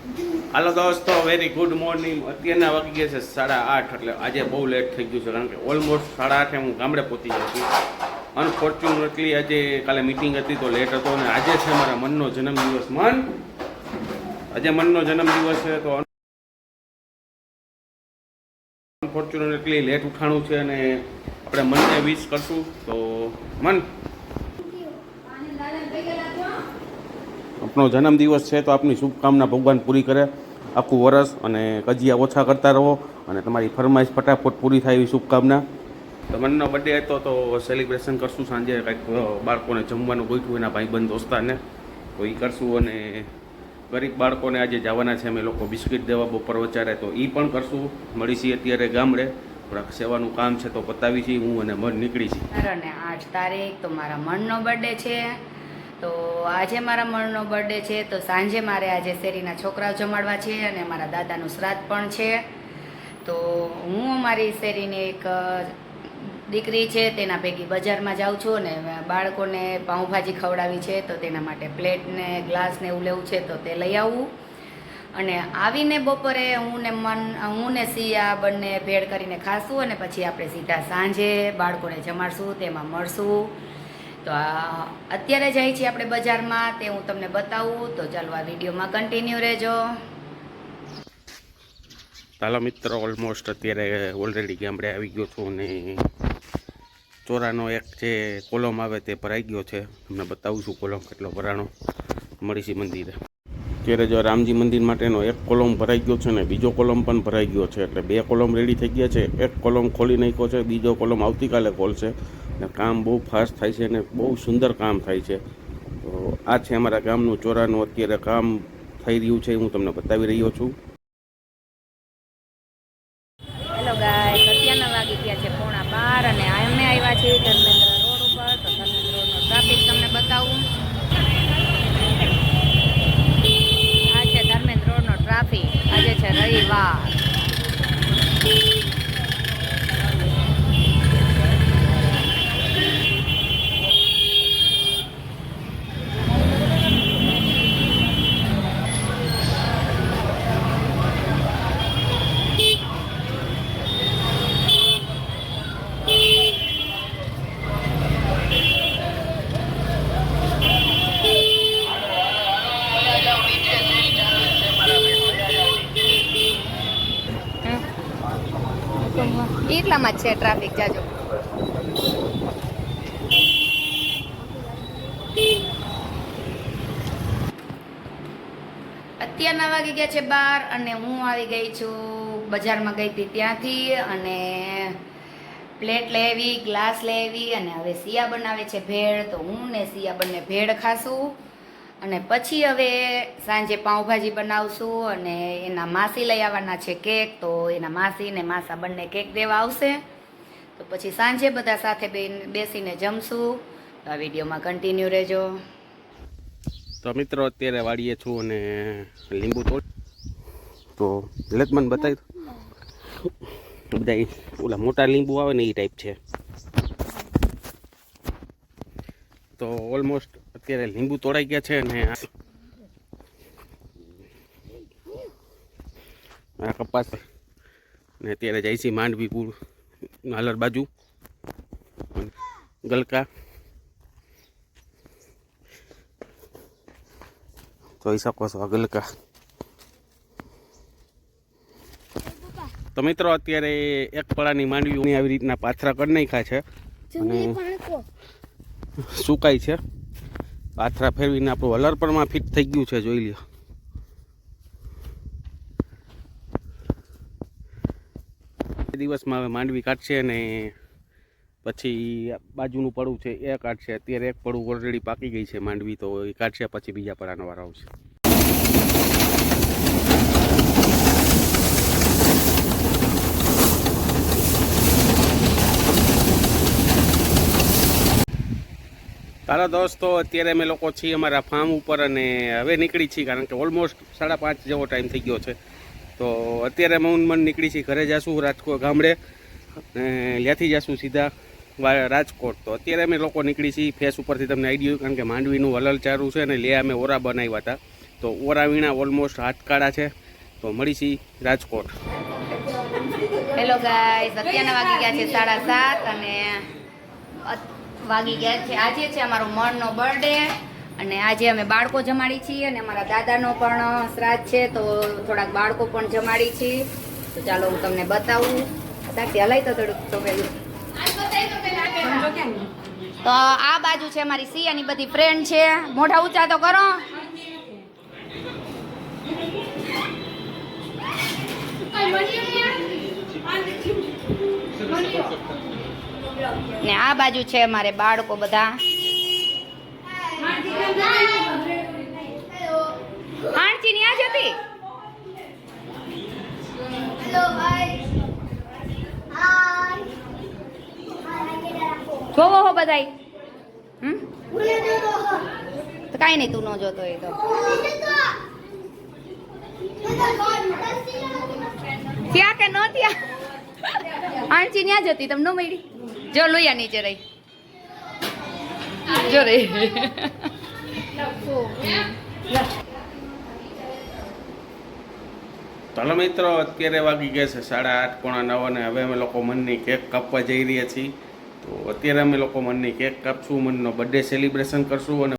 હાલો દોસ્તો, very good morning. અત્યારના વાગી ગયા છે 8:30, એટલે આજે બહુ લેટ થઈ ગયું છે, કારણ કે ઓલમોસ્ટ 8:30 હું ગામડે પહોંચી ગયો છું. અનફોર્ચ્યુનેટલી આજે કાલે મિટિંગ હતી તો લેટ હતો, અને આજે છે મારા મનનો જન્મદિવસ. આજે મનનો જન્મદિવસ છે, તો અનફોર્ચ્યુનેટલી લેટ ઉઠાણું છે, અને આપણે મનને વિશ કરશું. તો મન, આપણો જન્મદિવસ છે તો આપની શુભકામના ભગવાન પૂરી કરે આખું વરસ, અને કજિયા ઓછા કરતા રહો, અને તમારી ફરમાઈશ ફટાફટ પૂરી થાય એવી શુભકામના. તો મનનો બર્થડે હતો તો સેલિબ્રેશન કરશું સાંજે. કંઈક બાળકોને જમવાનું ગોઠવું એના ભાઈબંધ દોસ્તારને, તો એ કરશું. અને ગરીબ બાળકોને આજે જવાના છે અમે લોકો બિસ્કિટ દેવા બપોર વચારે, તો એ પણ કરશું. મળીશી અત્યારે ગામડે, થોડાક સેવાનું કામ છે તો પતાવી છીએ. હું અને મન નીકળી છીએ. અને 8 તારીખ તો મારા મનનો બર્થડે છે. તો આજે મારા મનનો બર્થડે છે, તો સાંજે મારે આજે શેરીના છોકરાઓ જમાડવા છે, અને મારા દાદાનું શ્રાદ્ધ પણ છે. તો હું અમારી શેરીની એક દીકરી છે તેના ભેગી બજારમાં જાઉં છું, અને બાળકોને પાઉંભાજી ખવડાવી છે, તો તેના માટે પ્લેટ ને ગ્લાસ ને એવું લેવું છે, તો તે લઈ આવું. અને આવીને બપોરે હું ને સિયા બંને ભેળ કરીને ખાશું, અને પછી આપણે સીધા સાંજે બાળકોને જમાડશું, તેમાં મળશું. તો અત્યારે જાય છીએ આપણે બજારમાં, તે હું તમને બતાવું. તો ચાલો આ વિડીયોમાં કન્ટિન્યુ રહેજો. ચાલો મિત્રો, ઓલમોસ્ટ અત્યારે ઓલરેડી ગામડે આવી ગયો છું, અને ચોરાનો એક જે કોલમ આવે તે ભરાઈ ગયો છે. તમને બતાવું છું કોલમ કેટલો ભરાણો. મળીશી મંદિરે. અત્યારે જો રામજી મંદિર માટેનો એક કોલમ ભરાઈ ગયો છે, ને બીજો કોલમ પણ ભરાઈ ગયો છે, એટલે 2 કોલમ રેડી થઈ ગયા છે. એક કોલમ ખોલી નાખ્યો છે, બીજો કોલમ આવતીકાલે ખોલશે. ને કામ બહુ ફાસ્ટ થાય છે, અને બહુ સુંદર કામ થાય છે. તો આ છે અમારા ગામનું ચોરાનું અત્યારે કામ થઈ રહ્યું છે, હું તમને બતાવી રહ્યો છું. હેલો ગાઈસ, અત્યારના વાગી ગયા છે 11:15, અને અમે આવ્યા છીએ ધર્મેન્દ્ર રોડ ઉપર. તો ધર્મેન્દ્ર રોડનો ટ્રાફિક તમને બતાવું. આ છે ધર્મેન્દ્ર રોડનો ટ્રાફિક. આજે છે રવિવાર. એટલામાં જ છે ટ્રાફિક જાજો. અત્યારના વાગી ગયા છે 12, અને હું આવી ગઈ છું બજારમાં. ગઈ હતી ત્યાંથી, અને પ્લેટ લેવી, ગ્લાસ લેવી, અને હવે સિયા બનાવે છે ભેળ. તો હું ને સિયા બંને ભેળ ખાશું, અને પછી હવે સાંજે પાઉંભાજી બનાવશું. અને એના માસી લઈ આવવાના છે કેક, તો એના માસી ને માસા બંને કેક દેવા આવશે. તો પછી સાંજે બધા સાથે બેસીને જમશું. તો આ વિડીયોમાં કન્ટિન્યુ રહેજો. તો મિત્રો, અત્યારે વાડીએ છું, અને લીંબુ તોડ તો લતમન બતાવી બધા ઓલા મોટા લીંબુ આવે ને એ ટાઈપ છે. તો ઓલમોસ્ટ અત્યારે લીંબુ તોડાઈ ગયા છે, અને આ કપાસ, ને અત્યારે જાય છે માંડવીપુર નાલર બાજુ ગલકા. જોઈ શકો છો આ ગલકા. તો મિત્રો, અત્યારે એક પળાની માંડવી આવી રીતના પાથરા કરી નાખ્યા છે, અને સુકાય છે. પાથરા ફેરવીને આપણું હલરપરમાં ફિટ થઈ ગયું છે, જોઈ લ્યો. દિવસમાં હવે માંડવી કાઢશે, અને પછી બાજુનું પડું છે એ કાઢશે. અત્યારે એક પડું ઓલરેડી પાકી ગઈ છે માંડવી, તો એ કાઢશે, પછી બીજા પડાનો વારો આવશે. ચાલો દોસ્તો, અત્યારે અમે લોકો છીએ અમારા ફાર્મ ઉપર, અને હવે નીકળી છીએ, કારણ કે ઓલમોસ્ટ 5:30 જેવો ટાઈમ થઈ ગયો છે. તો અત્યારે મન નીકળી છીએ ઘરે જઈશું રાજકોટ ગામડે, ત્યાંથી જઈશું સીધા રાજકોટ. તો અત્યારે અમે લોકો નીકળી છીએ ફેસ ઉપરથી. તમને આઈડિયા, કારણ કે માંડવીનું હલલ ચારું છે, અને લે અમે ઓરા બનાવ્યા હતા, તો ઓરાવીણા ઓલમોસ્ટ હાથકાળા છે. તો મળીશી રાજકોટ. હેલો ગાઈસ, અત્યારના વાગી ગયા છે 7:30 અને વાગી ગયા છે. આજે છે અમારો મણનો બર્થડે અને આજે અમે બાળકો જમાડી છીએ અને અમારા દાદાનો પણ શ્રાદ્ધ છે, તો થોડાક બાળકો પણ જમાડી છીએ. તો ચાલો હું તમને બતાવું. સાક્ષી હલાય તો થોડુંક તો પેલું. તો આ બાજુ છે અમારી સિયાની બધી ફ્રેન્ડ છે. મોઢા ઊંચા તો કરો. ને આ બાજુ છે અમારે બાળકો બધા. હાણચી ની આ જતી. જોવો હો બધાય. તો કાંઈ નહીં, તું ન જોતો એ તો. ત્યાં કે ન ત્યાં આંચી ન્યા જતી તમને મળી. જો લોયા નીચે રહી. જો રે ચાલો મિત્રો, અત્યારે વાગી ગયા છે 8:30 પોણા 9 અને હવે અમે લોકો મનની કેક કાપવા જઈ રહ્યા છીએ. તો અત્યારે અમે લોકો મનની કેક કાપશું, મનનો બર્થડે સેલિબ્રેશન કરશું અને